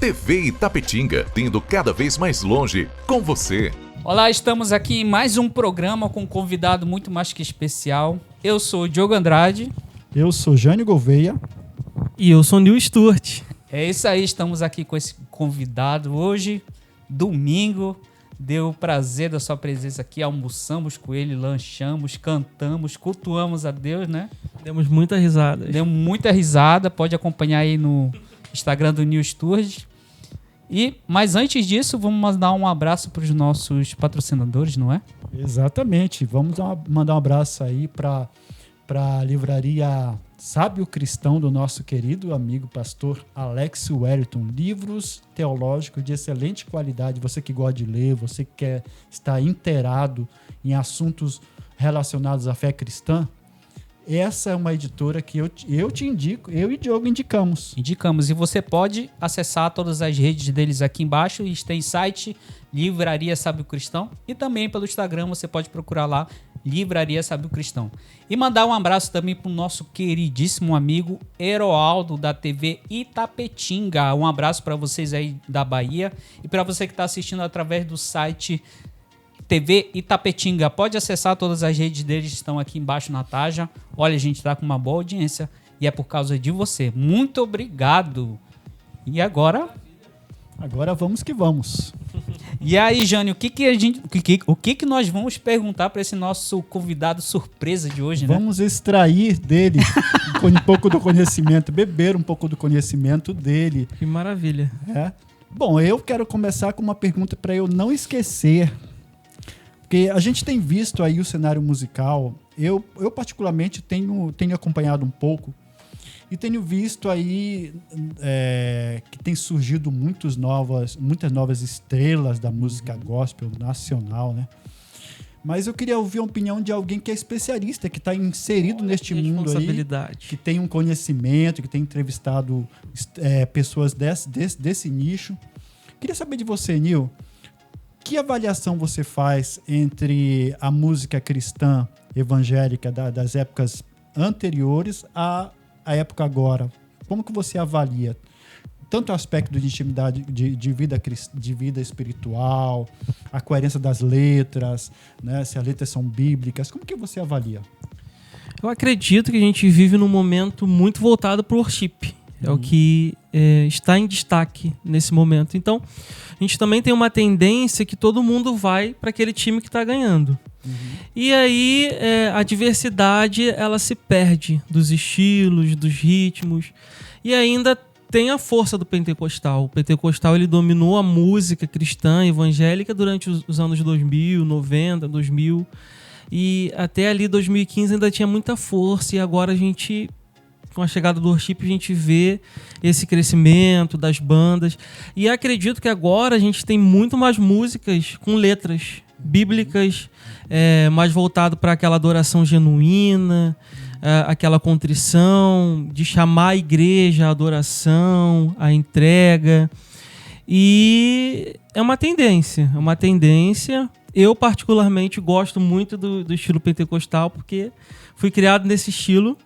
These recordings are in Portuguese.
TV Itapetinga, indo cada vez mais longe com você. Olá, estamos aqui em mais um programa com um convidado muito mais que especial. Eu sou o Diogo Andrade. Eu sou Jânio Gouveia. E eu sou o Nil Sturt. É isso aí, estamos aqui com esse convidado hoje, domingo. Deu o prazer da sua presença aqui, almoçamos com ele, lanchamos, cantamos, cultuamos a Deus, né? Demos muita risada. Deu muita risada, pode acompanhar aí no Instagram do Nil Sturt. Mas antes disso, vamos mandar um abraço para os nossos patrocinadores, não é? Exatamente, vamos mandar um abraço aí para a livraria Sábio Cristão do nosso querido amigo pastor Alex Wellington. Livros teológicos de excelente qualidade. Você que gosta de ler, você que quer estar inteirado em assuntos relacionados à fé cristã, essa é uma editora que eu te indico, eu e Diogo indicamos. Indicamos, e você pode acessar todas as redes deles aqui embaixo. Eles têm site Livraria Sábio Cristão e também pelo Instagram você pode procurar lá Livraria Sábio Cristão. E mandar um abraço também para o nosso queridíssimo amigo Heroaldo da TV Itapetinga. Um abraço para vocês aí da Bahia e para você que está assistindo através do site TV Itapetinga. Pode acessar, todas as redes deles estão aqui embaixo na taja. Olha, a gente está com uma boa audiência e é por causa de você. Muito obrigado. E agora? Agora vamos que vamos. E aí, Jânio, o que nós vamos perguntar para esse nosso convidado surpresa de hoje, né? Vamos extrair dele um pouco do conhecimento, beber um pouco do conhecimento dele. Que maravilha. É. Bom, eu quero começar com uma pergunta para eu não esquecer. Porque a gente tem visto aí o cenário musical, eu particularmente tenho acompanhado um pouco e tenho visto aí que tem surgido muitas novas estrelas da música gospel nacional, né? Mas eu queria ouvir a opinião de alguém que é especialista, que está inserido neste mundo aí, que tem um conhecimento, que tem entrevistado pessoas desse nicho. Queria saber de você, Nil. Que avaliação você faz entre a música cristã evangélica das épocas anteriores à época agora? Como que você avalia tanto o aspecto de intimidade, de vida espiritual, a coerência das letras, né? Se as letras são bíblicas, como que você avalia? Eu acredito que a gente vive num momento muito voltado para o worship. É o que está em destaque nesse momento. Então, a gente também tem uma tendência que todo mundo vai para aquele time que está ganhando. E aí, a diversidade ela se perde dos estilos, dos ritmos. E ainda tem a força do pentecostal. O pentecostal ele dominou a música cristã evangélica durante os anos 2000, 90, 2000. E até ali, 2015, ainda tinha muita força. E agora a gente, com a chegada do worship, a gente vê esse crescimento das bandas. E acredito que agora a gente tem muito mais músicas com letras bíblicas, mais voltado para aquela adoração genuína, aquela contrição, de chamar a igreja, a adoração, a entrega. E é uma tendência. Eu, particularmente, gosto muito do estilo pentecostal, porque fui criado nesse estilo.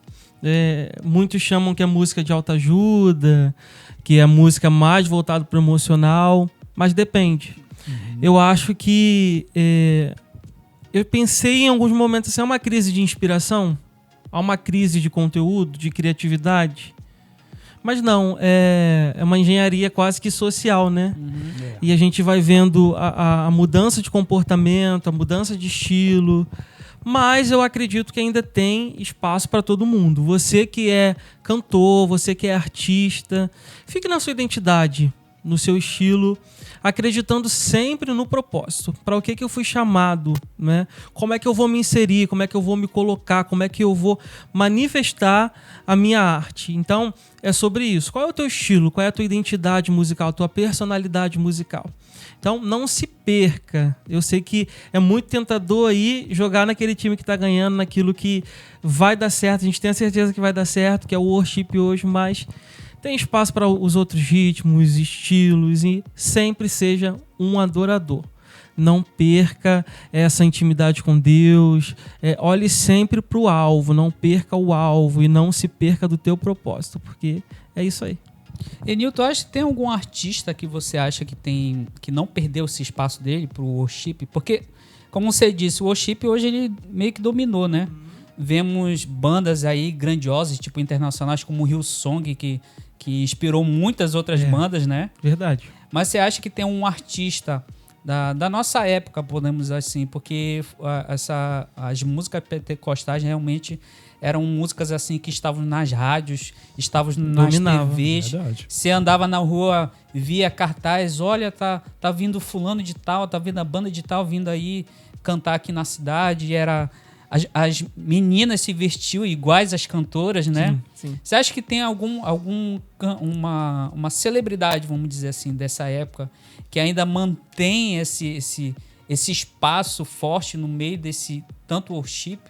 Muitos chamam que é música de autoajuda, que é música mais voltada para o emocional, mas depende. Eu acho que eu pensei em alguns momentos assim, é uma crise de inspiração, há uma crise de conteúdo, de criatividade, mas não, é uma engenharia quase que social, né? E a gente vai vendo a mudança de comportamento, a mudança de estilo. Mas eu acredito que ainda tem espaço para todo mundo. Você que é cantor, você que é artista, fique na sua identidade, no seu estilo, acreditando sempre no propósito. Para o que eu fui chamado, né? Como é que eu vou me inserir, como é que eu vou me colocar, como é que eu vou manifestar a minha arte. Então, é sobre isso. Qual é o teu estilo, qual é a tua identidade musical, a tua personalidade musical? Então, não se perca. Eu sei que é muito tentador aí jogar naquele time que está ganhando, naquilo que vai dar certo. A gente tem a certeza que vai dar certo, que é o worship hoje, mas tem espaço para os outros ritmos, estilos, e sempre seja um adorador. Não perca essa intimidade com Deus. Olhe sempre para o alvo, não perca o alvo e não se perca do teu propósito, porque é isso aí. E Nilton, acho que tem algum artista que você acha que não perdeu esse espaço dele pro worship? Porque, como você disse, o worship hoje ele meio que dominou, né? Vemos bandas aí grandiosas, tipo internacionais, como o Hillsong, que inspirou muitas outras bandas, né? Verdade. Mas você acha que tem um artista da nossa época, podemos dizer assim, porque as músicas pentecostais realmente eram músicas assim que estavam nas rádios, estavam nas Dominava. TVs. Verdade. Você andava na rua, via cartaz, olha, tá vindo fulano de tal, tá vindo a banda de tal vindo aí cantar aqui na cidade. E era as meninas se vestiam iguais às cantoras, né? Sim. Você acha que tem uma celebridade, vamos dizer assim, dessa época, que ainda mantém esse espaço forte no meio desse tanto worship?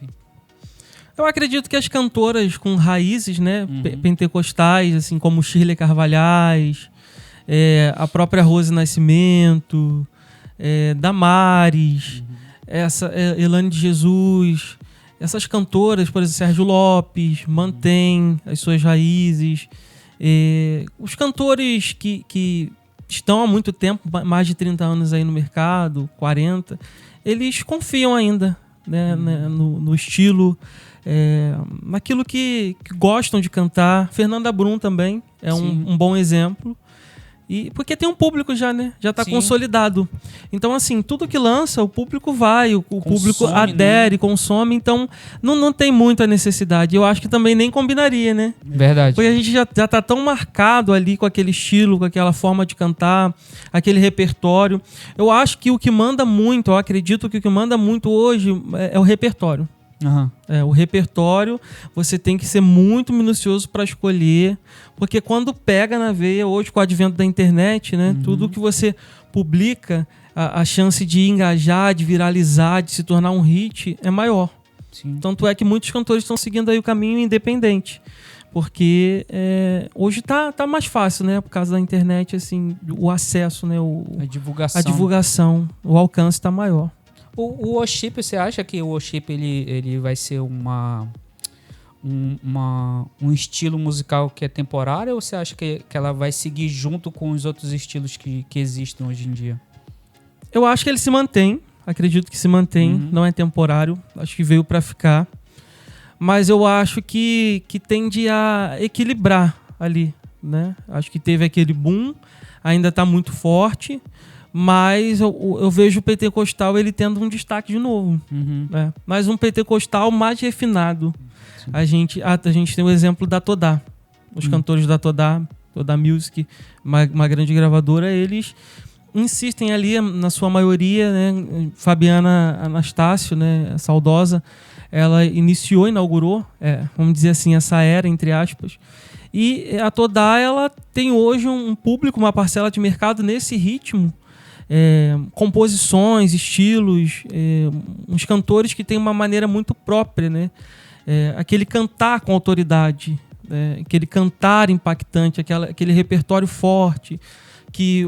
Eu acredito que as cantoras com raízes, né, pentecostais, assim como Shirley Carvalhais, a própria Rose Nascimento, Damares, Elane de Jesus, essas cantoras, por exemplo, Sérgio Lopes, mantém as suas raízes. Os cantores que estão há muito tempo, mais de 30 anos aí no mercado, 40, eles confiam ainda, né, no estilo, naquilo que gostam de cantar. Fernanda Brum também é um bom exemplo. E porque tem um público já, né? Já está consolidado. Então, assim, tudo que lança, o público vai, o público adere, né? Consome. Então, não tem muita necessidade. Eu acho que também nem combinaria, né? Verdade. Porque a gente já tá tão marcado ali com aquele estilo, com aquela forma de cantar, aquele repertório. Eu acho que o que manda muito, eu acredito que o que manda muito hoje é o repertório. Uhum. O repertório, você tem que ser muito minucioso para escolher, porque quando pega na veia, hoje com o advento da internet, né, tudo que você publica, a chance de engajar, de viralizar, de se tornar um hit é maior. Sim. Tanto é que muitos cantores estão seguindo aí o caminho independente, porque hoje tá mais fácil, né, por causa da internet, assim, o acesso, né, a divulgação, o alcance está maior. O worship, você acha que o worship ele vai ser um estilo musical que é temporário, ou você acha que ela vai seguir junto com os outros estilos que existem hoje em dia? Eu acho que ele se mantém, acredito que se mantém, não é temporário, acho que veio para ficar, mas eu acho que tende a equilibrar ali, né? Acho que teve aquele boom, ainda está muito forte, mas eu vejo o pentecostal ele tendo um destaque de novo. Né? Mas um pentecostal mais refinado. A gente tem o exemplo da Todá. Os cantores da Todá Music, uma grande gravadora, eles insistem ali, na sua maioria, né? Fabiana Anastácio, né? A saudosa, ela inaugurou, vamos dizer assim, essa era, entre aspas. E a Todá, ela tem hoje um público, uma parcela de mercado nesse ritmo, composições, estilos, uns cantores que têm uma maneira muito própria, né? Aquele cantar com autoridade, aquele cantar impactante, aquele repertório forte, que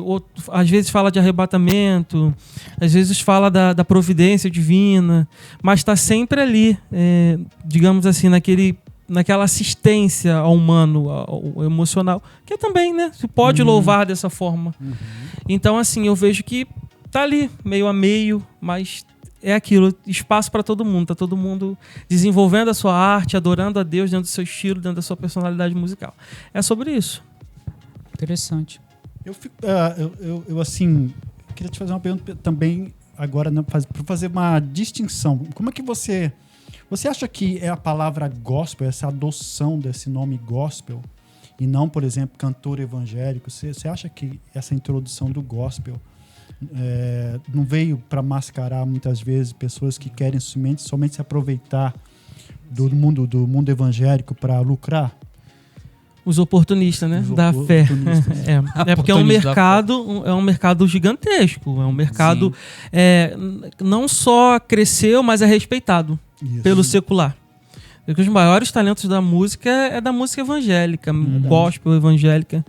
às vezes fala de arrebatamento, às vezes fala da providência divina, mas está sempre ali, digamos assim, naquela assistência ao humano, ao emocional, que também, né, se pode louvar dessa forma. Então, assim, eu vejo que tá ali, meio a meio, mas é aquilo, espaço para todo mundo, tá todo mundo desenvolvendo a sua arte, adorando a Deus dentro do seu estilo, dentro da sua personalidade musical. É sobre isso. Interessante. Eu assim, queria te fazer uma pergunta também agora, né, para fazer uma distinção. Como é que você acha que a palavra gospel, essa adoção desse nome gospel, e não, por exemplo, cantor evangélico, você acha que essa introdução do gospel não veio para mascarar muitas vezes pessoas que querem somente se aproveitar do mundo evangélico para lucrar? Os oportunistas, né? Da fé. Porque é um mercado gigantesco. É um mercado não só cresceu, mas é respeitado pelo secular. Porque os maiores talentos da música é da música evangélica, gospel evangélica,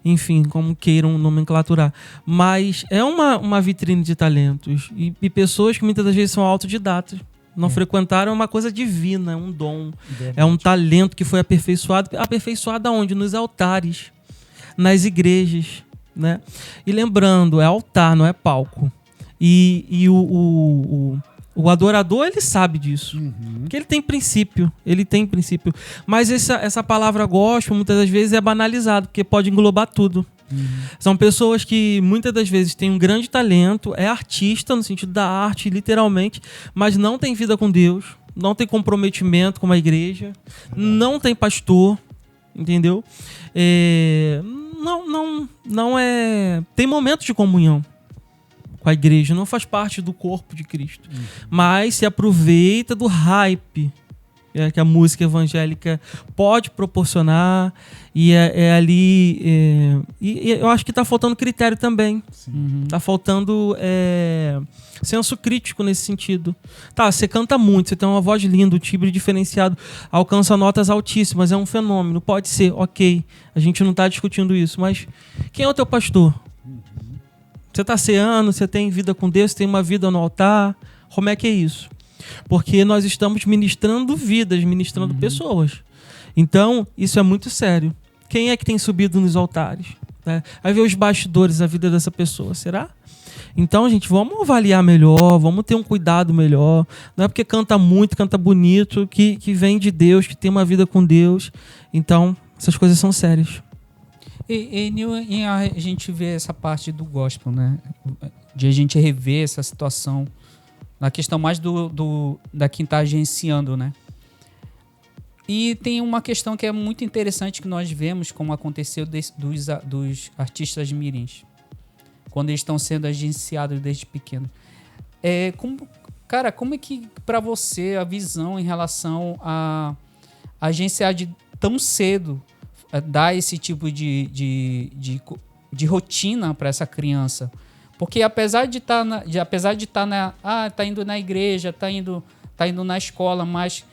enfim, como queiram nomenclaturar. Mas é uma vitrine de talentos. E pessoas que muitas das vezes são autodidatas. Não frequentaram, é uma coisa divina, é um dom. Verdade. É um talento que foi aperfeiçoado. Aperfeiçoado aonde? Nos altares. nas igrejas, né? E lembrando, é altar, não é palco. E o adorador, ele sabe disso. Porque ele tem princípio. Mas essa palavra gospel, muitas das vezes, é banalizada, porque pode englobar tudo. São pessoas que, muitas das vezes, têm um grande talento, é artista, no sentido da arte, literalmente, mas não tem vida com Deus, não tem comprometimento com a igreja, não tem pastor, entendeu? Não é... Tem momentos de comunhão com a igreja, não faz parte do corpo de Cristo, mas se aproveita do hype que a música evangélica pode proporcionar, e ali e eu acho que está faltando critério também. Está faltando senso crítico nesse sentido. Tá, você canta muito, você tem uma voz linda, um timbre diferenciado, alcança notas altíssimas, é um fenômeno, pode ser, ok, a gente não está discutindo isso, mas quem é o teu pastor? Você está ceando, você tem vida com Deus, você tem uma vida no altar, como é que é isso? Porque nós estamos ministrando vidas, ministrando pessoas. Então, isso é muito sério. Quem é que tem subido nos altares? Vai ver os bastidores da vida dessa pessoa, será? Então, gente, vamos avaliar melhor, vamos ter um cuidado melhor. Não é porque canta muito, canta bonito, que vem de Deus, que tem uma vida com Deus. Então, essas coisas são sérias. E a gente vê essa parte do gospel, né? De a gente rever essa situação na questão mais da quem está agenciando, né? E tem uma questão que é muito interessante que nós vemos como aconteceu dos artistas mirins, quando eles estão sendo agenciados desde pequeno. Como é que, para você, a visão em relação a agenciar tão cedo, dar esse tipo de rotina para essa criança? Porque apesar de estar tá indo na igreja, tá indo na escola, mas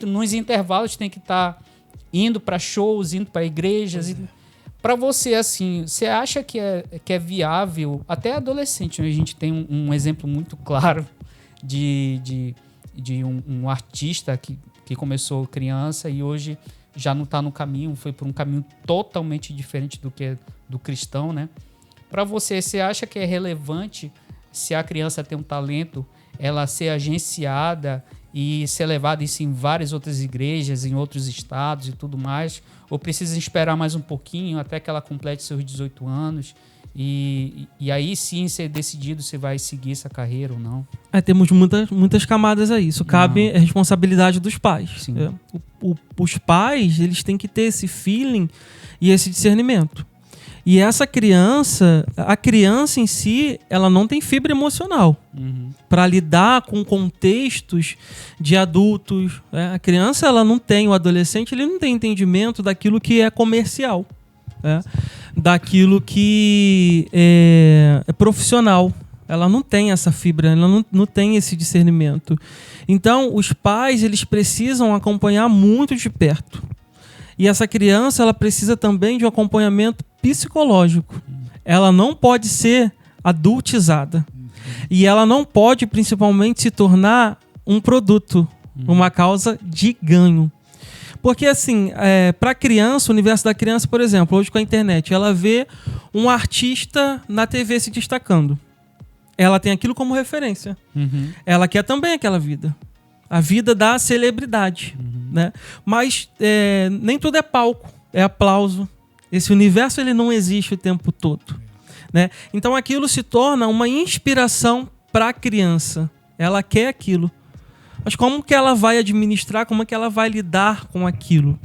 nos intervalos tem que estar indo para shows, indo para igrejas. Para você, assim, você acha que é viável? Até adolescente, a gente tem um exemplo muito claro de um artista que começou criança e hoje já não está no caminho, foi por um caminho totalmente diferente do cristão, né? Para você acha que é relevante, se a criança tem um talento, ela ser agenciada e ser levada isso em várias outras igrejas, em outros estados e tudo mais? Ou precisa esperar mais um pouquinho até que ela complete seus 18 anos e aí sim ser decidido se vai seguir essa carreira ou não? Temos muitas camadas aí. Isso cabe a responsabilidade dos pais. Sim. Os pais, eles têm que ter esse feeling e esse discernimento. E essa criança, a criança em si, ela não tem fibra emocional para lidar com contextos de adultos. A criança, ela não tem, o adolescente, ele não tem entendimento daquilo que é comercial, daquilo que é profissional. Ela não tem essa fibra, ela não tem esse discernimento. Então, os pais, eles precisam acompanhar muito de perto. E essa criança, ela precisa também de um acompanhamento psicológico. Ela não pode ser adultizada. E ela não pode, principalmente, se tornar um produto, uma causa de ganho. Porque, assim, para a criança, o universo da criança, por exemplo, hoje com a internet, ela vê um artista na TV se destacando. Ela tem aquilo como referência. Ela quer também aquela vida. A vida da celebridade. Né? Mas nem tudo é palco, é aplauso. Esse universo ele não existe o tempo todo. Né? Então aquilo se torna uma inspiração para a criança. Ela quer aquilo. Mas como que ela vai administrar, como é que ela vai lidar com aquilo?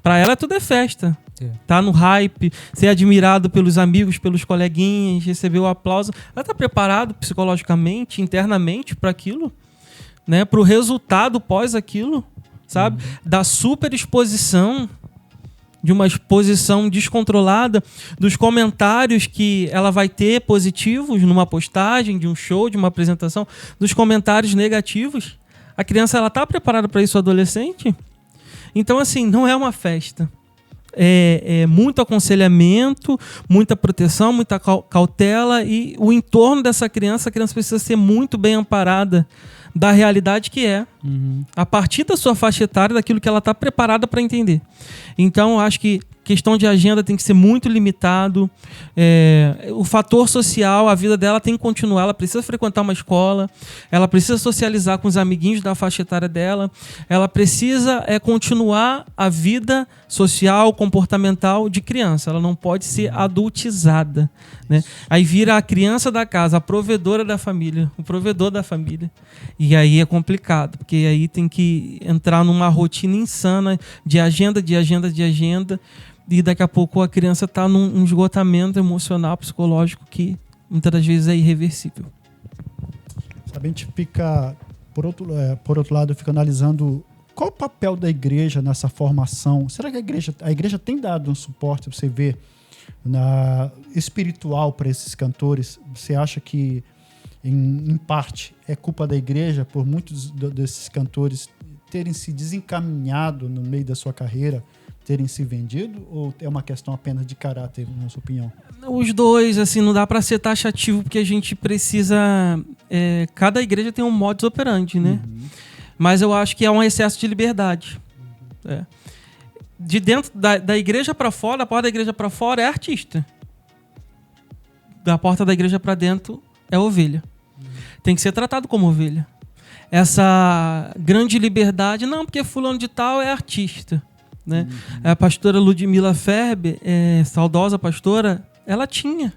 Para ela tudo é festa. Tá no hype, ser admirado pelos amigos, pelos coleguinhas, receber o aplauso. Ela tá preparado psicologicamente, internamente para aquilo? Né? Para o resultado pós aquilo? Sabe? Da super exposição, de uma exposição descontrolada, dos comentários que ela vai ter positivos numa postagem, de um show, de uma apresentação, dos comentários negativos. A criança, ela está preparada para isso, o adolescente? Então, assim, não é uma festa. É muito aconselhamento, muita proteção, muita cautela, e o entorno dessa criança, a criança precisa ser muito bem amparada da realidade que é A partir da sua faixa etária, daquilo que ela está preparada para entender. Então, eu acho que questão de agenda tem que ser muito limitado. O fator social, a vida dela tem que continuar. Ela precisa frequentar uma escola, ela precisa socializar com os amiguinhos da faixa etária dela, ela precisa continuar a vida social, comportamental de criança. Ela não pode ser adultizada, né? Aí vira a criança da casa, a provedora da família, o provedor da família. E aí é complicado, porque aí tem que entrar numa rotina insana de agenda, e daqui a pouco a criança está num esgotamento emocional, psicológico que muitas das vezes é irreversível. A gente fica, por outro lado, fica analisando qual o papel da igreja nessa formação. Será que a igreja tem dado um suporte, você vê, espiritual para esses cantores? Você acha que, em parte, é culpa da igreja por muitos desses cantores terem se desencaminhado no meio da sua carreira, terem se vendido, ou é uma questão apenas de caráter, na sua opinião? Os dois, assim, não dá para ser taxativo, porque a gente precisa... cada igreja tem um modus operandi, né? Mas eu acho que é um excesso de liberdade. De dentro da igreja para fora, a porta da igreja para fora é artista. Da porta da igreja para dentro é ovelha. Tem que ser tratado como ovelha. Essa grande liberdade, não, porque fulano de tal é artista, né? A pastora Ludmila Ferber, saudosa pastora, ela tinha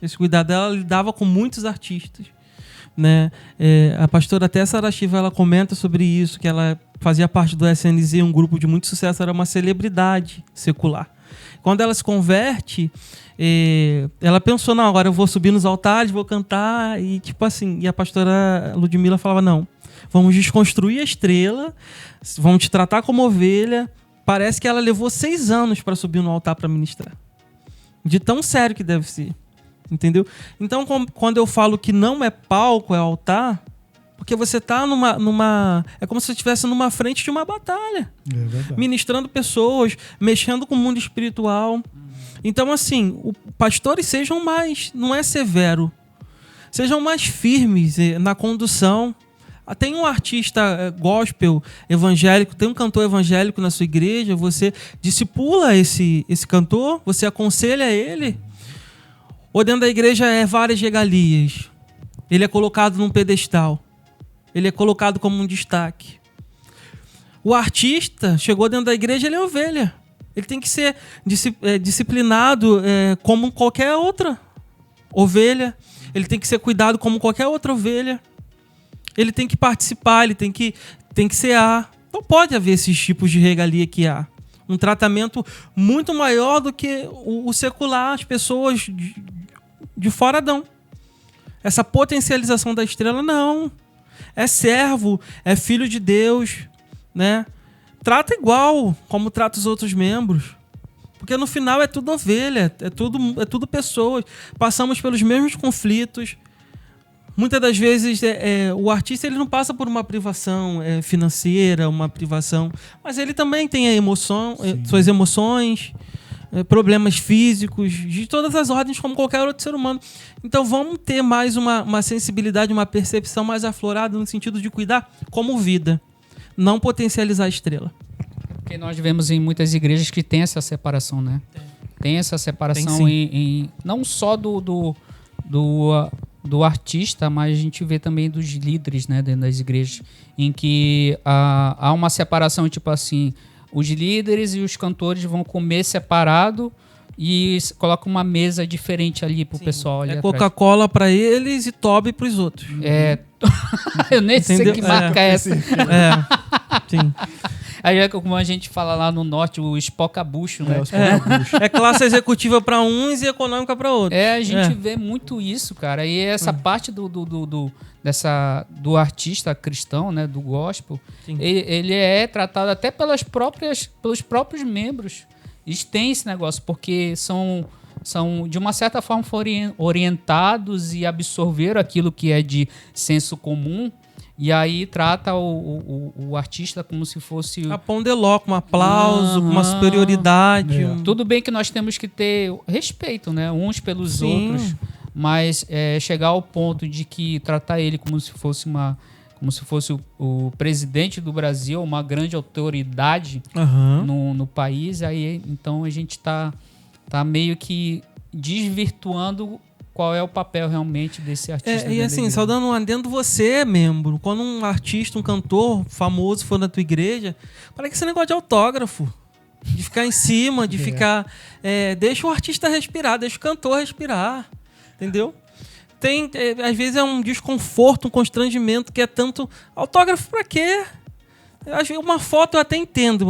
esse cuidado. Ela lidava com muitos artistas, né? A pastora Tessa Arashiva, ela comenta sobre isso, que ela fazia parte do SNZ, um grupo de muito sucesso, era uma celebridade secular. Quando ela se converte, ela pensou, não, agora eu vou subir nos altares, vou cantar, e tipo assim, e a pastora Ludmila falava, não, vamos desconstruir a estrela, vamos te tratar como ovelha. Parece que ela levou 6 anos para subir no altar para ministrar. De tão sério que deve ser. Entendeu? Então, quando eu falo que não é palco, é altar, porque você está numa... É como se você estivesse numa frente de uma batalha. Ministrando pessoas, mexendo com o mundo espiritual. Então, assim, pastores sejam mais... Não é severo. Sejam mais firmes na condução. Tem um artista gospel evangélico, tem um cantor evangélico na sua igreja, você discipula esse cantor, você aconselha ele. Ou dentro da igreja várias regalias. Ele é colocado num pedestal. Ele é colocado como um destaque. O artista chegou dentro da igreja, ele é ovelha. Ele tem que ser disciplinado como qualquer outra ovelha. Ele tem que ser cuidado como qualquer outra ovelha. Ele tem que participar, ele tem que cear. Não pode haver esses tipos de regalia que há. Um tratamento muito maior do que o secular, as pessoas de fora dão. Essa potencialização da estrela, não. É servo, é filho de Deus, né? Trata igual como trata os outros membros. Porque no final é tudo ovelha, é tudo pessoas. Passamos pelos mesmos conflitos. Muitas das vezes o artista ele não passa por uma privação financeira, uma privação, mas ele também tem a emoção, suas emoções, problemas físicos, de todas as ordens, como qualquer outro ser humano. Então vamos ter mais uma sensibilidade, uma percepção mais aflorada no sentido de cuidar como vida, não potencializar a estrela. Porque nós vemos em muitas igrejas que tem essa separação, né? Tem essa separação em não só do artista, mas a gente vê também dos líderes, né, dentro das igrejas, em que há uma separação, tipo assim, os líderes e os cantores vão comer separado e colocam uma mesa diferente ali pro pessoal ali atrás. Coca-Cola para eles e Toby para os outros. Eu nem sei que marca é essa. Sim. Aí, como a gente fala lá no norte, o espocabucho, né? É classe executiva para uns e econômica para outros. A gente vê muito isso, cara. E essa parte do artista cristão, né? Do gospel, ele é tratado até pelos próprios membros. Eles têm esse negócio, porque são de uma certa forma foram orientados e absorveram aquilo que é de senso comum. E aí trata o artista como se fosse... A pão de ló, com um aplauso, com uma superioridade. Tudo bem que nós temos que ter respeito, né? Uns pelos outros. Mas chegar ao ponto de que tratar ele como se fosse como se fosse o presidente do Brasil, uma grande autoridade no país. Aí, então a gente tá meio que desvirtuando qual é o papel realmente desse artista. E assim, só dando um adendo, você é membro. Quando um artista, um cantor famoso for na tua igreja, para que esse negócio de autógrafo, de ficar em cima, de ficar... deixa o artista respirar, deixa o cantor respirar, entendeu? Às vezes é um desconforto, um constrangimento, que é tanto... Autógrafo pra quê? Uma foto eu até entendo.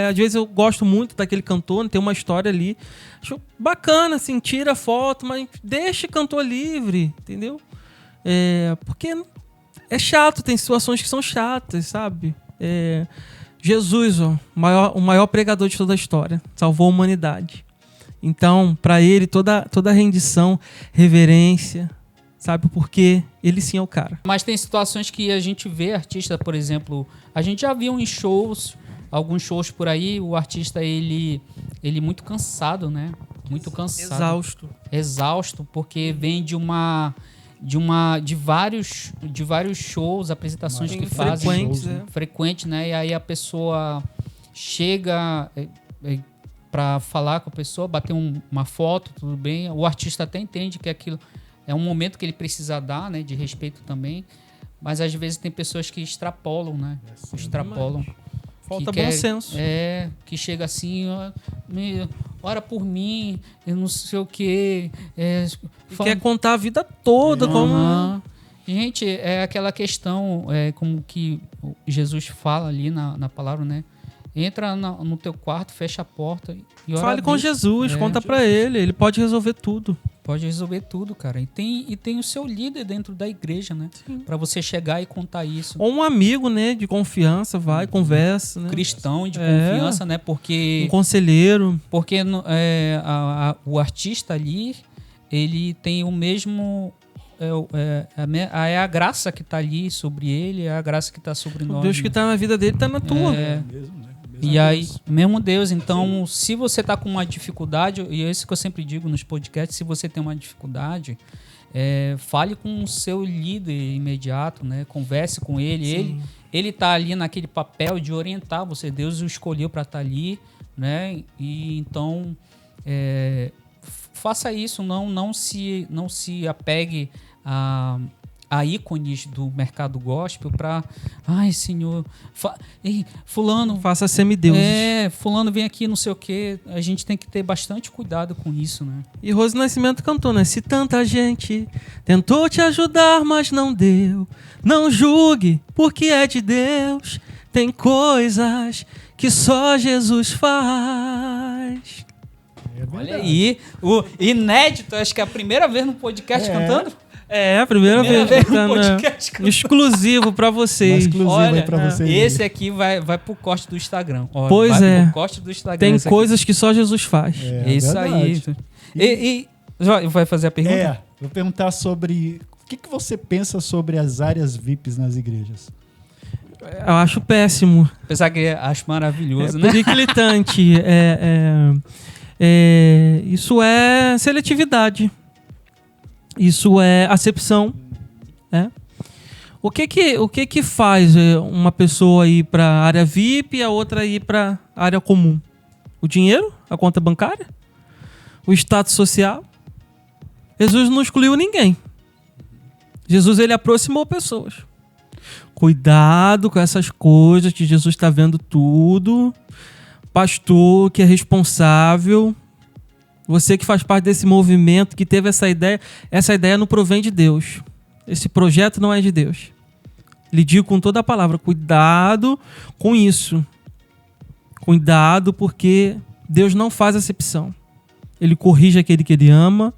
Às vezes eu gosto muito daquele cantor, tem uma história ali. Acho bacana, assim, tira a foto, mas deixa o cantor livre, entendeu? Porque é chato, tem situações que são chatas, sabe? Jesus, o maior pregador de toda a história, salvou a humanidade. Então, para ele, toda rendição, reverência, sabe? Porque ele sim é o cara. Mas tem situações que a gente vê artista, por exemplo, a gente já viu em shows, alguns shows por aí, o artista, ele muito cansado, né? Muito cansado. Exausto, porque vem de vários shows, apresentações que fazem. Frequentes, né? E aí a pessoa chega para falar com a pessoa, bater uma foto, tudo bem. O artista até entende que aquilo é um momento que ele precisa dar, né? De respeito também. Mas às vezes tem pessoas que extrapolam, né? Extrapolam. Falta bom senso. Que chega assim, ora por mim, eu não sei o quê. Quer contar a vida toda. Como... Gente, é aquela questão, como que Jesus fala ali na palavra, né? Entra no teu quarto, fecha a porta e ora. Fale com Jesus, conta pra ele pode resolver tudo. Pode resolver tudo, cara. E tem o seu líder dentro da igreja, né? Pra você chegar e contar isso. Ou um amigo, né, de confiança, conversa, né? Cristão de confiança, né? Porque... Um conselheiro. Porque o artista ali, ele tem o mesmo... É a graça que tá ali sobre ele, é a graça que tá sobre nós. O Deus que tá na vida dele tá na tua. E aí, mesmo Deus, então, se você tá com uma dificuldade, e é isso que eu sempre digo nos podcasts, se você tem uma dificuldade, fale com o seu líder imediato, né? Converse com ele. Ele tá ali naquele papel de orientar você. Deus o escolheu para estar ali, né? E então, faça isso, não se apegue a ícones do mercado gospel para... Ai, Senhor... fulano... Faça semideuses. Fulano vem aqui, não sei o quê. A gente tem que ter bastante cuidado com isso, né? E Rose Nascimento cantou, né? Se tanta gente tentou te ajudar, mas não deu. Não julgue, porque é de Deus. Tem coisas que só Jesus faz. Olha aí. O inédito, acho que é a primeira vez no podcast cantando. A primeira vez cantando. Exclusivo pra vocês. Olha, aí pra vocês. Esse aqui vai pro corte do Instagram. Pois vai pro corte do Instagram. Tem coisas que só Jesus faz. Isso aí. E vai fazer a pergunta? Vou perguntar sobre... O que você pensa sobre as áreas VIPs nas igrejas? Eu acho péssimo. Apesar que acho maravilhoso, né? Periclitante. Isso é seletividade. Isso é acepção. O que faz uma pessoa ir para a área VIP e a outra ir para a área comum? O dinheiro? A conta bancária? O status social? Jesus não excluiu ninguém. Jesus, ele aproximou pessoas. Cuidado com essas coisas, que Jesus está vendo tudo. Pastor que é responsável... Você que faz parte desse movimento, que teve essa ideia não provém de Deus. Esse projeto não é de Deus. Lhe digo com toda a palavra, cuidado com isso. Cuidado, porque Deus não faz acepção. Ele corrige aquele que ele ama,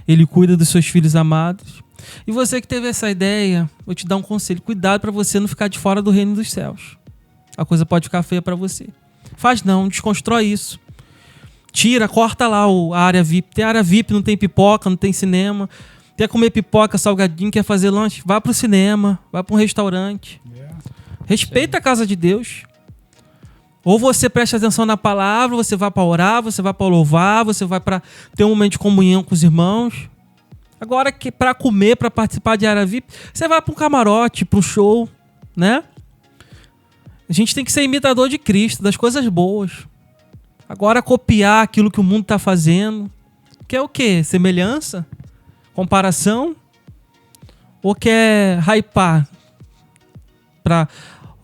ele cuida dos seus filhos amados. E você que teve essa ideia, vou te dar um conselho. Cuidado para você não ficar de fora do reino dos céus. A coisa pode ficar feia para você. Faz não, desconstrói isso. Tira, corta lá a área VIP. Tem área VIP, não tem pipoca, não tem cinema. Quer comer pipoca, salgadinho, quer fazer lanche? Vá pro cinema, vá para um restaurante. Respeita a casa de Deus. Ou você presta atenção na palavra, você vai para orar, você vai para louvar, você vai para ter um momento de comunhão com os irmãos. Agora, que para comer, para participar de área VIP, você vai para um camarote, para um show, né? A gente tem que ser imitador de Cristo, das coisas boas. Agora, copiar aquilo que o mundo está fazendo, que é o quê? Semelhança? Comparação? Ou quer hypar para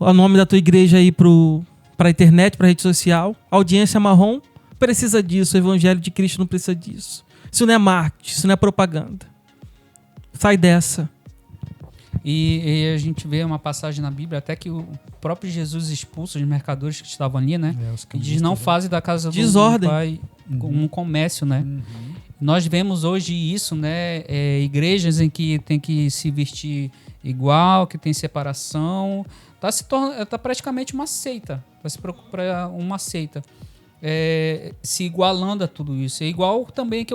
o nome da tua igreja aí para a internet, para a rede social? A audiência marrom precisa disso, o evangelho de Cristo não precisa disso. Isso não é marketing, isso não é propaganda. Sai dessa. E a gente vê uma passagem na Bíblia, até que o próprio Jesus expulsa os mercadores que estavam ali, né? E diz, não fazem da casa do Desordem. Pai um comércio, né? Nós vemos hoje isso, né? Igrejas em que tem que se vestir igual, que tem separação. Tá praticamente uma seita. Vai se procurar uma seita. Se igualando a tudo isso. É igual também que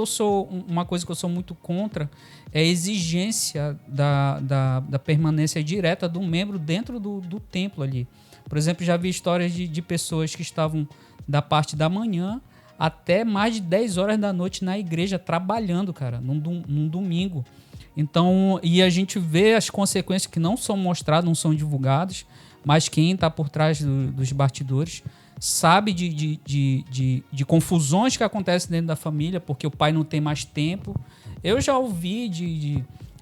uma coisa que eu sou muito contra é a exigência da permanência direta do membro dentro do templo ali. Por exemplo, já vi histórias de pessoas que estavam da parte da manhã até mais de 10 horas da noite na igreja trabalhando, cara, num domingo. Então, e a gente vê as consequências que não são mostradas, não são divulgadas, mas quem está por trás dos bastidores sabe de confusões que acontecem dentro da família, porque o pai não tem mais tempo. Eu já ouvi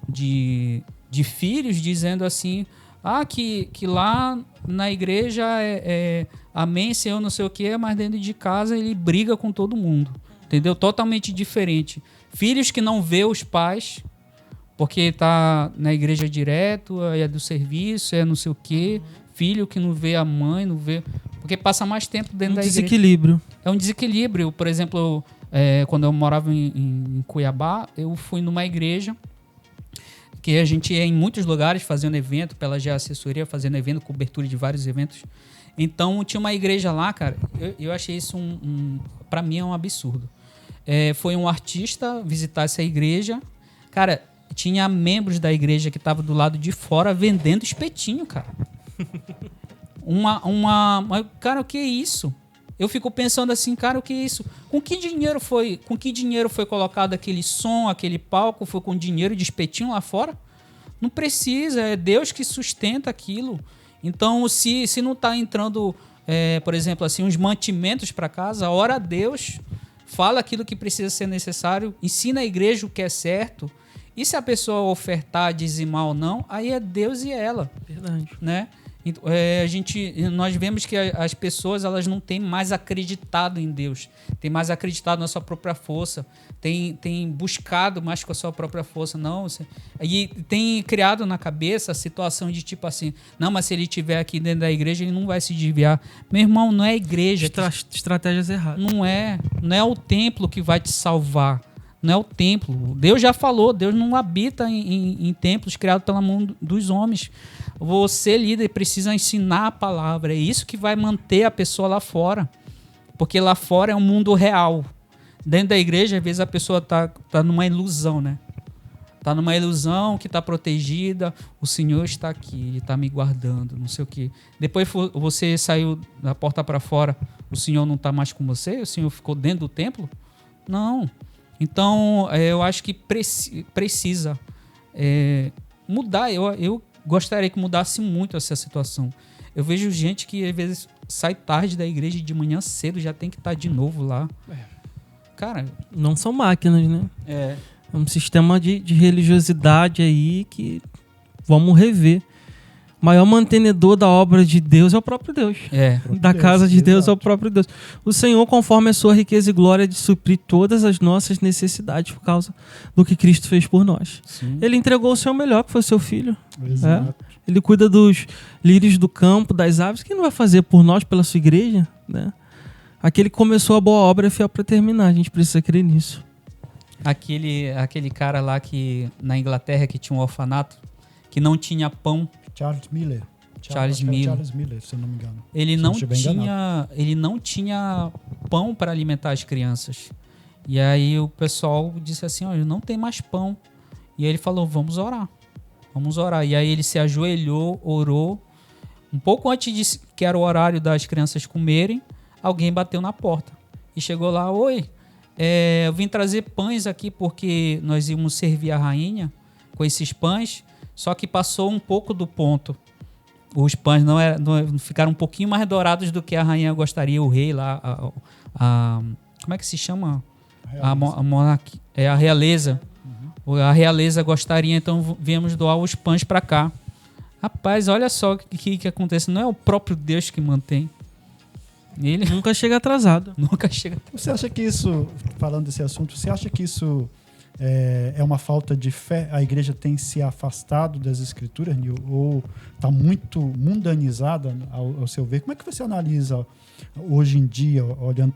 de filhos dizendo assim, que lá na igreja amém, Senhor, não sei o que, mas dentro de casa ele briga com todo mundo, entendeu? Totalmente diferente. Filhos que não vê os pais, porque tá na igreja direto, é do serviço, é não sei o que. Filho que não vê a mãe, não vê... Porque passa mais tempo dentro da igreja. Desequilíbrio. É um desequilíbrio. Por exemplo, quando eu morava em Cuiabá, eu fui numa igreja que a gente ia em muitos lugares fazendo evento, pela Assessoria, fazendo evento, cobertura de vários eventos. Então, tinha uma igreja lá, cara, eu achei isso pra mim é um absurdo. Foi um artista visitar essa igreja. Cara, tinha membros da igreja que estavam do lado de fora vendendo espetinho, cara. Cara, o que é isso? Eu fico pensando assim, cara, o que é isso? Com que dinheiro foi colocado aquele som, aquele palco? Foi com dinheiro de espetinho lá fora? Não precisa, é Deus que sustenta aquilo. Então, se não está entrando, por exemplo, assim, uns mantimentos para casa, ora a Deus, fala aquilo que precisa ser necessário, ensina a igreja o que é certo. E se a pessoa ofertar, dizimar ou não, aí é Deus e ela. Verdade. Né? Nós vemos que as pessoas elas não têm mais acreditado em Deus, têm mais acreditado na sua própria força, têm buscado mais com a sua própria força, e tem criado na cabeça a situação de tipo assim, não, mas se ele estiver aqui dentro da igreja ele não vai se desviar. Meu irmão, não é a igreja, estratégias erradas. Não é o templo que vai te salvar. Não é o templo. Deus já falou, Deus não habita em templos criados pela mão dos homens. Você, líder, precisa ensinar a palavra. É isso que vai manter a pessoa lá fora. Porque lá fora é um mundo real. Dentro da igreja, às vezes a pessoa tá numa ilusão, né? Tá numa ilusão que tá protegida. O Senhor está aqui, Ele está me guardando, não sei o quê. Depois você saiu da porta para fora, o Senhor não está mais com você? O Senhor ficou dentro do templo? Não. Então, eu acho que precisa mudar. Eu gostaria que mudasse muito essa situação. Eu vejo gente que, às vezes, sai tarde da igreja e de manhã cedo já tem que estar de novo lá. Cara... Não são máquinas, né? É um sistema de religiosidade aí que vamos rever. O maior mantenedor da obra de Deus é o próprio Deus. Da casa de Deus é o próprio Deus. O Senhor, conforme a sua riqueza e glória, de suprir todas as nossas necessidades por causa do que Cristo fez por nós. Sim. Ele entregou o seu melhor, que foi o seu filho. Exato. Ele cuida dos lírios do campo, das aves. Quem não vai fazer por nós, pela sua igreja? Né? Aquele que começou a boa obra é fiel para terminar. A gente precisa crer nisso. Aquele cara lá que na Inglaterra que tinha um orfanato, que não tinha pão. Charles Miller, se eu não me engano. Ele não tinha pão para alimentar as crianças. E aí o pessoal disse assim, olha, não tem mais pão. E ele falou, vamos orar. E aí ele se ajoelhou, orou. Um pouco antes que era o horário das crianças comerem, alguém bateu na porta. E chegou lá, oi, Eu vim trazer pães aqui porque nós íamos servir a rainha com esses pães, só que passou um pouco do ponto. Os pães não ficaram um pouquinho mais dourados do que a rainha gostaria, o rei lá, como é que se chama? A monarquia, a realeza. A realeza gostaria, então viemos doar os pães para cá. Rapaz, olha só o que acontece. Não é o próprio Deus que mantém. Ele nunca chega atrasado. Nunca chega atrasado. Você acha que isso, falando desse assunto, você acha que isso é uma falta de fé? A igreja tem se afastado das escrituras, Nil? Ou está muito mundanizada, ao seu ver? Como é que você analisa hoje em dia, olhando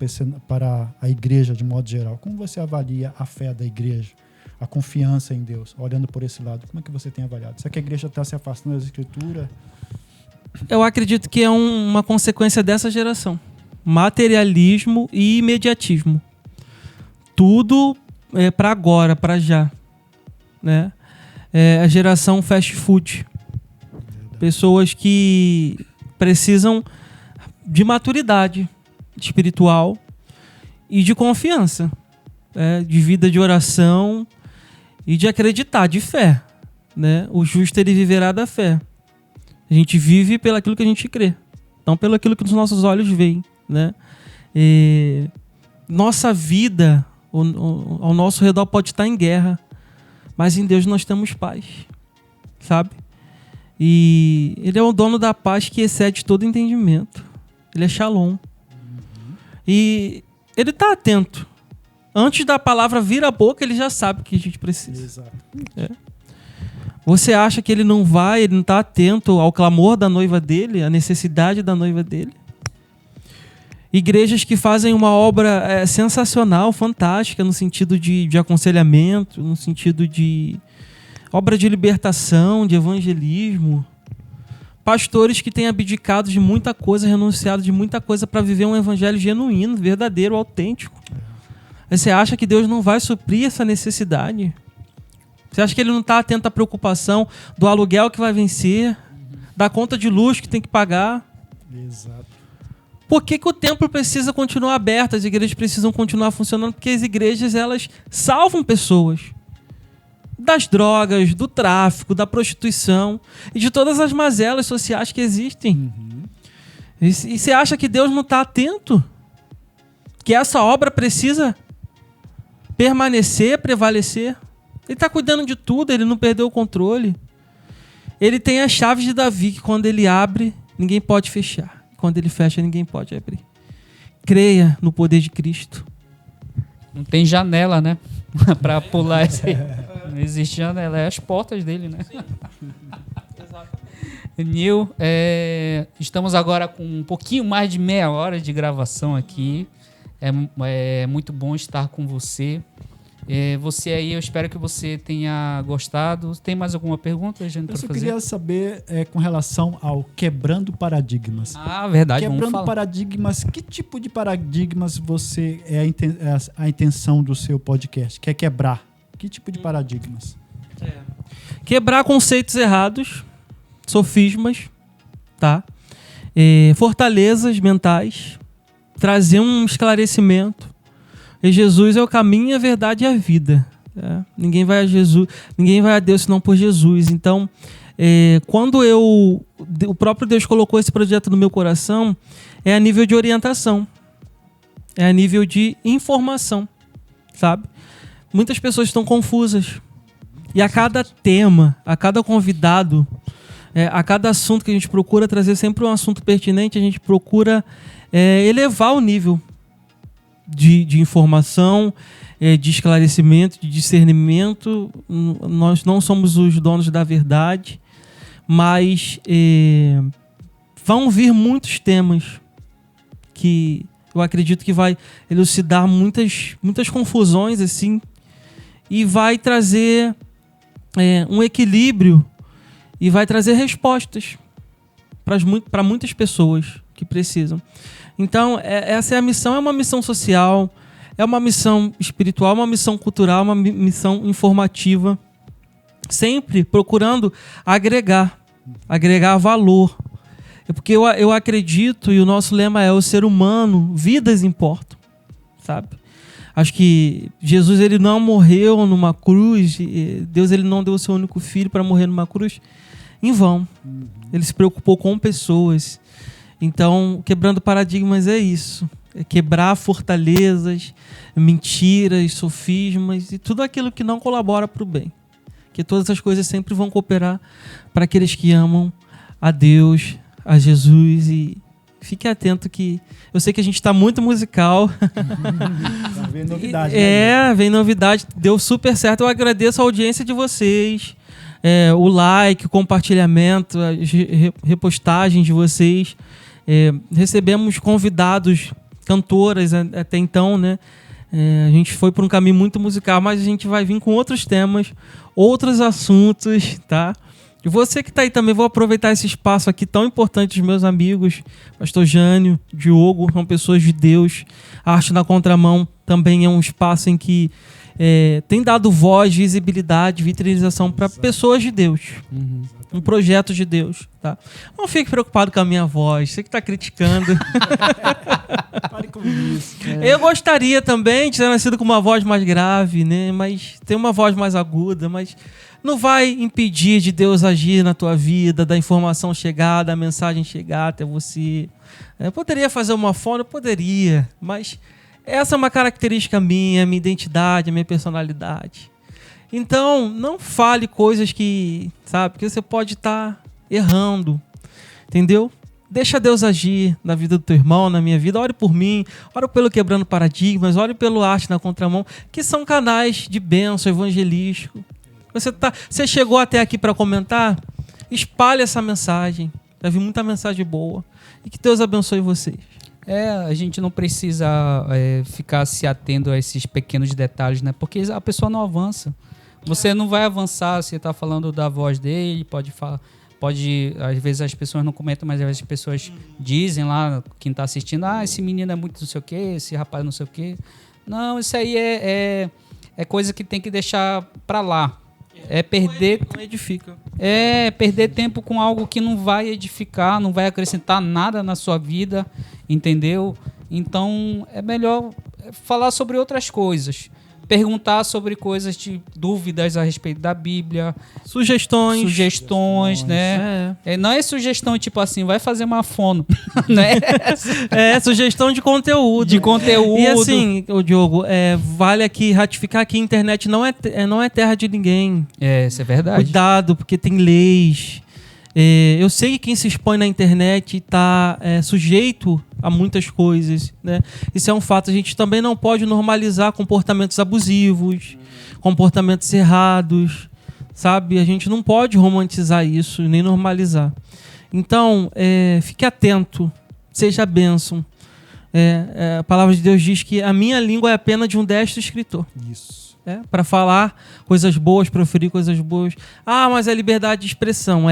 para a igreja de modo geral? Como você avalia a fé da igreja? A confiança em Deus, olhando por esse lado? Como é que você tem avaliado? Será que a igreja está se afastando das escrituras? Eu acredito que é uma consequência dessa geração. Materialismo e imediatismo. Tudo é para agora, para já. Né? É a geração fast food. Pessoas que precisam de maturidade espiritual e de confiança. De vida de oração e de acreditar, de fé. Né? O justo, ele viverá da fé. A gente vive pelo aquilo que a gente crê, não pelo aquilo que os nossos olhos veem, né? Nossa vida ao nosso redor pode estar em guerra, mas em Deus nós temos paz, sabe? E Ele é o dono da paz que excede todo entendimento. Ele é Shalom. E Ele está atento. Antes da palavra vir à boca, Ele já sabe o que a gente precisa. Exato. Você acha que ele não está atento ao clamor da noiva dele, à necessidade da noiva dele? Igrejas que fazem uma obra sensacional, fantástica, no sentido de aconselhamento, no sentido de obra de libertação, de evangelismo. Pastores que têm abdicado de muita coisa, renunciado de muita coisa para viver um evangelho genuíno, verdadeiro, autêntico. Você acha que Deus não vai suprir essa necessidade? Você acha que ele não está atento à preocupação do aluguel que vai vencer, da conta de luz que tem que pagar? Exato. Por que o templo precisa continuar aberto? As igrejas precisam continuar funcionando? Porque as igrejas, elas salvam pessoas das drogas, do tráfico, da prostituição e de todas as mazelas sociais que existem. E você acha que Deus não está atento? Que essa obra precisa permanecer, prevalecer? Ele está cuidando de tudo, ele não perdeu o controle. Ele tem as chaves de Davi, que quando ele abre, ninguém pode fechar. Quando ele fecha, ninguém pode abrir. Creia no poder de Cristo. Não tem janela, né? Para pular esse aí. Não existe janela, é as portas dele, né? Sim. Exato. Nil, estamos agora com um pouquinho mais de meia hora de gravação aqui. É muito bom estar com você. Você aí, eu espero que você tenha gostado. Tem mais alguma pergunta, gente? Eu só queria saber com relação ao quebrando paradigmas. Verdade. Quebrando paradigmas, que tipo de paradigmas você a intenção do seu podcast? Quer quebrar? Que tipo de paradigmas? Quebrar conceitos errados, sofismas, tá? Fortalezas mentais, trazer um esclarecimento. E Jesus é o caminho, a verdade e a vida. Ninguém vai a Deus senão por Jesus. Então, quando o próprio Deus colocou esse projeto no meu coração, é a nível de orientação, é a nível de informação, sabe? Muitas pessoas estão confusas. E a cada tema, a cada convidado, a cada assunto que a gente procura trazer sempre um assunto pertinente, a gente procura elevar o nível de informação, de esclarecimento, de discernimento. Nós não somos os donos da verdade, mas vão vir muitos temas que eu acredito que vai elucidar muitas confusões assim, e vai trazer um equilíbrio e vai trazer respostas para muitas pessoas que precisam. Então, essa é a missão, é uma missão social, é uma missão espiritual, uma missão cultural, uma missão informativa, sempre procurando agregar valor. Porque eu acredito, e o nosso lema é: o ser humano, vidas importam, sabe? Acho que Jesus ele não morreu numa cruz, Deus ele não deu o seu único filho para morrer numa cruz em vão. Ele se preocupou com pessoas. Então, quebrando paradigmas é isso. É quebrar fortalezas, mentiras, sofismas e tudo aquilo que não colabora para o bem. Que todas as coisas sempre vão cooperar para aqueles que amam a Deus, a Jesus. E fique atento que eu sei que a gente está muito musical. Vem novidade. Vem novidade. Deu super certo. Eu agradeço a audiência de vocês. O like, o compartilhamento, as repostagens de vocês. Recebemos convidados, cantoras até então, né? A gente foi por um caminho muito musical, mas a gente vai vir com outros temas, outros assuntos, tá? E você que tá aí também, vou aproveitar esse espaço aqui tão importante dos meus amigos, Pastor Jânio, Diogo, são pessoas de Deus. A Arte na Contramão também é um espaço em que tem dado voz, visibilidade, vitrinização para pessoas de Deus. Um projeto de Deus, tá? Não fique preocupado com a minha voz, você que está criticando. Pare com isso. Eu gostaria também de ter nascido com uma voz mais grave, né? Mas tem uma voz mais aguda, mas não vai impedir de Deus agir na tua vida, da informação chegar, da mensagem chegar até você. Eu poderia fazer uma fono? Poderia, mas essa é uma característica minha identidade, a minha personalidade. Então, não fale coisas que, sabe, que você pode estar errando, entendeu? Deixa Deus agir na vida do teu irmão, na minha vida. Ore por mim, ore pelo Quebrando Paradigmas, ore pelo Arte na Contramão, que são canais de bênção evangelístico. Você chegou até aqui para comentar? Espalhe essa mensagem. Já vi muita mensagem boa. E que Deus abençoe vocês. A gente não precisa ficar se atendo a esses pequenos detalhes, né? Porque a pessoa não avança. Você não vai avançar, você está falando da voz dele, pode falar, às vezes as pessoas não comentam, mas às vezes as pessoas dizem lá, quem está assistindo, esse menino é muito não sei o quê, esse rapaz não sei o quê. Não, isso aí é coisa que tem que deixar para lá. Não edifica. Perder tempo com algo que não vai edificar, não vai acrescentar nada na sua vida, entendeu? Então é melhor falar sobre outras coisas. Perguntar sobre coisas de dúvidas a respeito da Bíblia. Sugestões, né? Não é sugestão tipo assim, vai fazer uma fono. Né? Sugestão de conteúdo. E assim, Diogo, vale aqui ratificar que a internet não é terra de ninguém. Isso é verdade. Cuidado, porque tem leis. Eu sei que quem se expõe na internet está sujeito a muitas coisas, né? Isso é um fato. A gente também não pode normalizar comportamentos abusivos, comportamentos errados, sabe? A gente não pode romantizar isso, nem normalizar. Então, fique atento, seja bênção. A palavra de Deus diz que a minha língua é a pena de um destro escritor. Isso. Para falar coisas boas, proferir coisas boas. Mas é liberdade de expressão,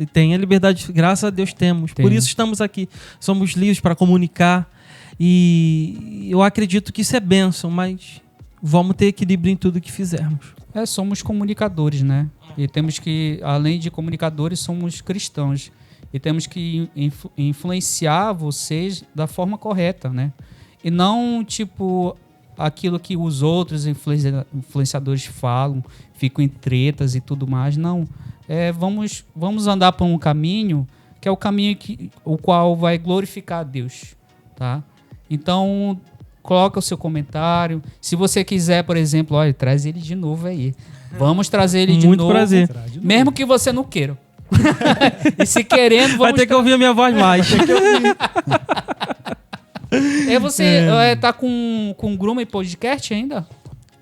E tem a liberdade, graças a Deus temos. Por isso estamos aqui. Somos livres para comunicar. E eu acredito que isso é bênção, mas vamos ter equilíbrio em tudo que fizermos. Somos comunicadores, né? E temos que, além de comunicadores, somos cristãos. E temos que influenciar vocês da forma correta, né? E não, tipo, aquilo que os outros influenciadores falam, ficam em tretas e tudo mais. Não. Vamos andar por um caminho que é o caminho o qual vai glorificar a Deus, tá? Então, coloca o seu comentário. Se você quiser, por exemplo, traz ele de novo aí. Vamos trazer ele de novo. Muito prazer. Mesmo que você não queira. E se querendo, vai ter que ouvir a minha voz mais. Você tá com Gruma e podcast ainda?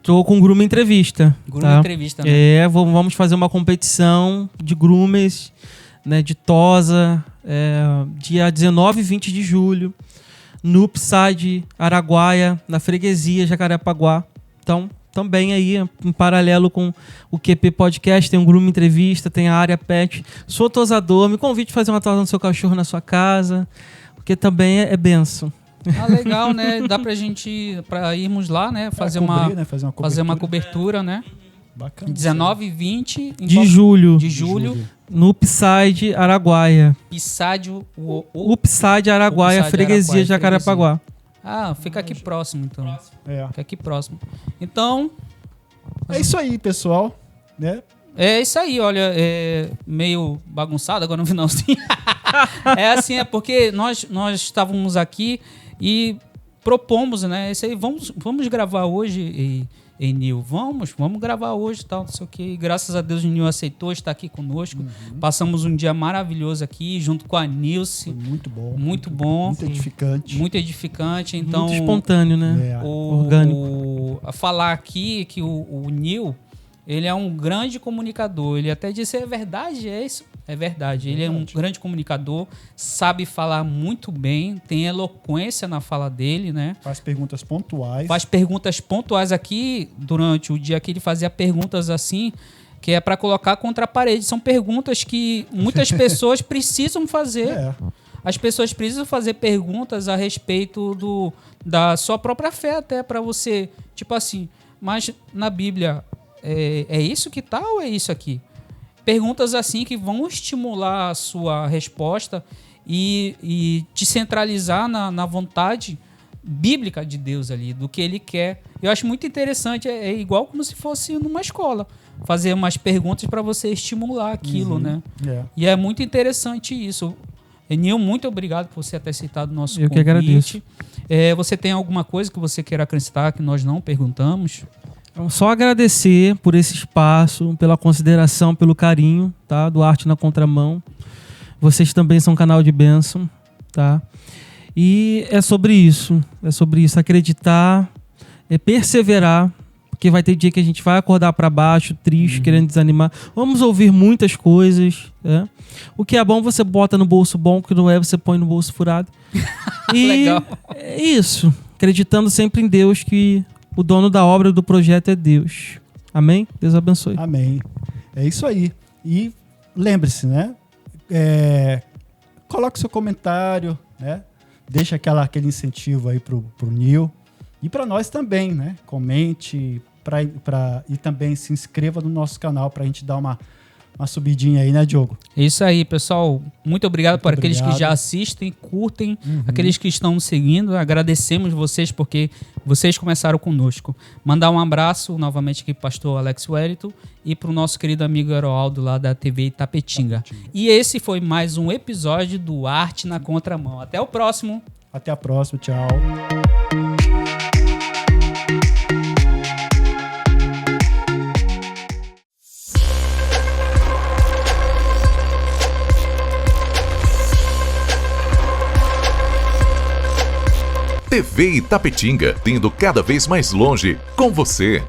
Tô com Gruma Entrevista. Gruma Entrevista, né? Vamos fazer uma competição de grumers, né, de Tosa, dia 19 e 20 de julho, no Upside, Araguaia, na freguesia Jacarepaguá. Então, também aí, em paralelo com o QP Podcast, tem um Gruma Entrevista, tem a área pet. Sou tosador, me convide a fazer uma tosa no seu cachorro na sua casa, porque também é bênção. Legal, né? Dá pra irmos lá, né? Fazer uma cobertura, né? Bacana. 19 e 20 de julho. No Upside, Araguaia. Upside Araguaia, freguesia de Jacarepaguá. Ah, fica aqui próximo, então. É. Fica aqui próximo. Então, É isso aí, pessoal. Né? é isso aí, olha, é meio bagunçado agora no finalzinho. É assim, é porque nós estávamos aqui e propomos, né? Isso aí, vamos gravar hoje, e Nil, vamos gravar hoje e tal, não sei o que. Graças a Deus o Nil aceitou estar aqui conosco. Passamos um dia maravilhoso aqui, junto com a Nilce. Foi muito bom. Muito bom. Muito edificante. Muito edificante. Então, Muito espontâneo, né? É. Orgânico. a falar aqui que o Nil, ele é um grande comunicador. Ele até disse, é verdade, é isso? É verdade. Ele é um grande comunicador, sabe falar muito bem, tem eloquência na fala dele, né? Faz perguntas pontuais. Faz perguntas pontuais aqui, durante o dia que ele fazia perguntas assim, que é para colocar contra a parede. São perguntas que muitas pessoas precisam fazer. É. As pessoas precisam fazer perguntas a respeito da sua própria fé, até para você, tipo assim, mas na Bíblia é isso que tá ou é isso aqui? Perguntas assim que vão estimular a sua resposta e te centralizar na vontade bíblica de Deus ali, do que ele quer. Eu acho muito interessante, é igual como se fosse numa escola, fazer umas perguntas para você estimular aquilo, né? É. E é muito interessante isso. Enil, muito obrigado por você ter aceitado o nosso Eu convite. que agradeço. Você tem alguma coisa que você queira acrescentar que nós não perguntamos? Então, só agradecer por esse espaço, pela consideração, pelo carinho, tá? Do Arte na Contramão. Vocês também são um canal de bênção, tá? E é sobre isso, acreditar, perseverar, porque vai ter dia que a gente vai acordar para baixo, triste, querendo desanimar. Vamos ouvir muitas coisas, né? O que é bom você bota no bolso bom, o que não é você põe no bolso furado. E Legal. é isso, acreditando sempre em Deus, que o dono da obra do projeto é Deus. Amém? Deus abençoe. Amém. É isso aí. E lembre-se, né? Coloque seu comentário, né? Deixa aquele incentivo aí pro Nil. E para nós também, né? Comente e também se inscreva no nosso canal pra gente dar uma subidinha aí, né, Diogo? É isso aí, pessoal. Muito obrigado por aqueles que obrigado. já assistem, curtem, aqueles que estão nos seguindo. Agradecemos vocês porque vocês começaram conosco. Mandar um abraço novamente aqui pro pastor Alex Wellington e pro nosso querido amigo Heroaldo lá da TV Itapetinga. E esse foi mais um episódio do Arte na Contramão. Até o próximo. Até a próxima. Tchau. TV Itapetinga, indo cada vez mais longe com você.